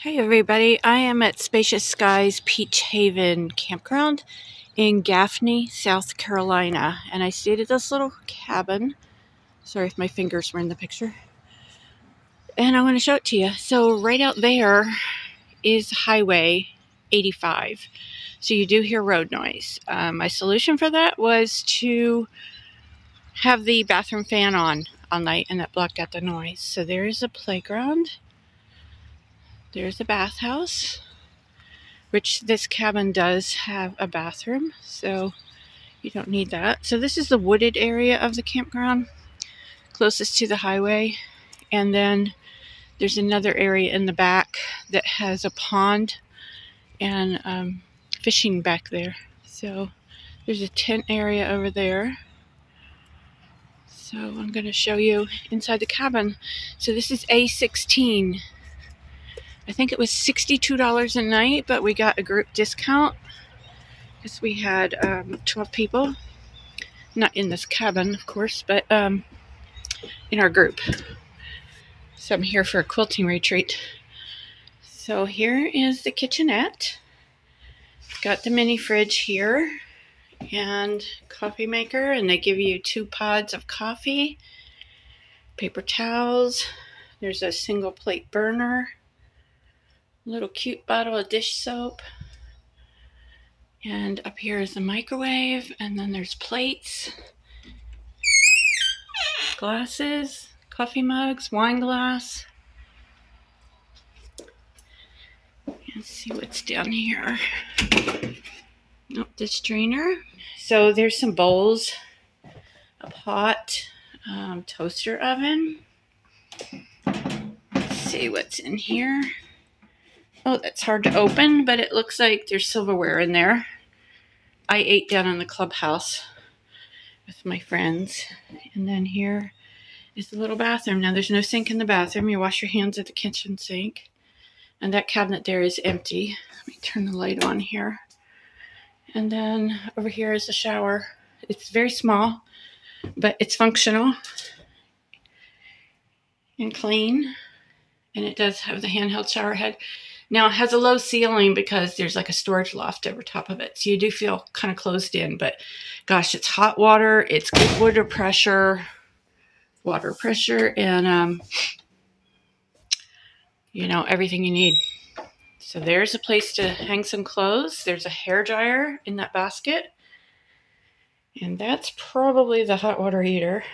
Hey everybody, I am at Spacious Skies Peach Haven Campground in Gaffney, South Carolina, and I stayed at this little cabin. Sorry if my fingers were in the picture. And I want to show it to you. So right out there is Highway 85. So you do hear road noise. My solution for that was to have the bathroom fan on all night, and that blocked out the noise. So there is a playground. There's a bathhouse, which this cabin does have a bathroom, so you don't need that. So this is the wooded area of the campground, closest to the highway. And then there's another area in the back that has a pond and fishing back there. So there's a tent area over there. So I'm going to show you inside the cabin. So this is A16. I think it was $62 a night, but we got a group discount because we had 12 people. Not in this cabin, of course, but in our group. So I'm here for a quilting retreat. So here is the kitchenette. Got the mini fridge here and coffee maker, and they give you 2 pods of coffee, paper towels. There's a single plate burner, little cute bottle of dish soap, and up here is the microwave, and then there's plates, glasses, coffee mugs, wine glass. Let's see what's down here. Oh, the strainer. So there's some bowls, a pot, toaster oven. Let's see what's in here. Oh, that's hard to open, but it looks like there's silverware in there. I ate down in the clubhouse with my friends. And then here is the little bathroom. Now there's no sink in the bathroom. You wash your hands at the kitchen sink. And that cabinet there is empty. Let me turn the light on here. And then over here is the shower. It's very small, but it's functional and clean. And it does have the handheld shower head. Now it has a low ceiling because there's like a storage loft over top of it. So you do feel kind of closed in, but gosh, it's hot water. It's good water pressure, and everything you need. So there's a place to hang some clothes. There's a hairdryer in that basket. And that's probably the hot water heater.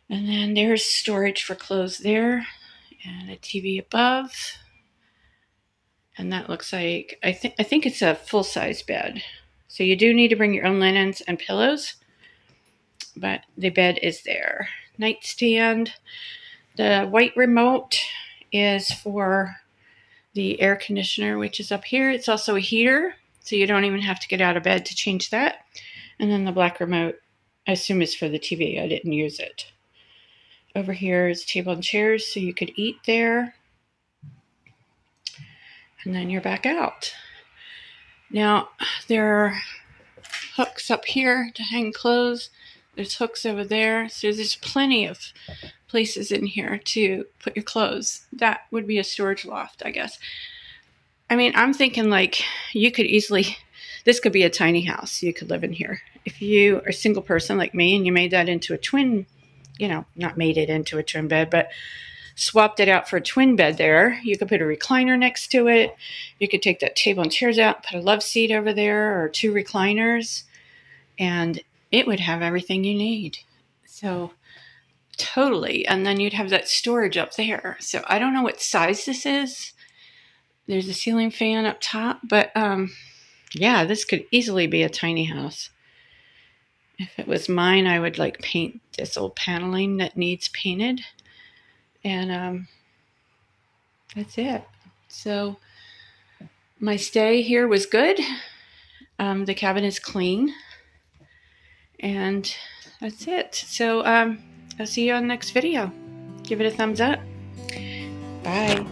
And then there's storage for clothes there. And a TV above. And that looks like, I think it's a full-size bed. So you do need to bring your own linens and pillows. But the bed is there. Nightstand. The white remote is for the air conditioner, which is up here. It's also a heater, so you don't even have to get out of bed to change that. And then the black remote, I assume, is for the TV. I didn't use it. Over here is table and chairs, so you could eat there. And then you're back out. Now, there are hooks up here to hang clothes. There's hooks over there. So there's plenty of places in here to put your clothes. That would be a storage loft, I guess. I mean, I'm thinking like you could easily, this could be a tiny house. You could live in here. If you are a single person like me and you made that into a twin, not made it into a twin bed, but swapped it out for a twin bed there, you could put a recliner next to it. You could take that table and chairs out, put a love seat over there or 2 recliners, and it would have everything you need. So totally. And then you'd have that storage up there. So I don't know what size this is. There's a ceiling fan up top, but yeah, this could easily be a tiny house. If it was mine, I would like paint this old paneling that needs painted. And that's it. So my stay here was good. The cabin is clean. And that's it. So I'll see you on the next video. Give it a thumbs up. Bye.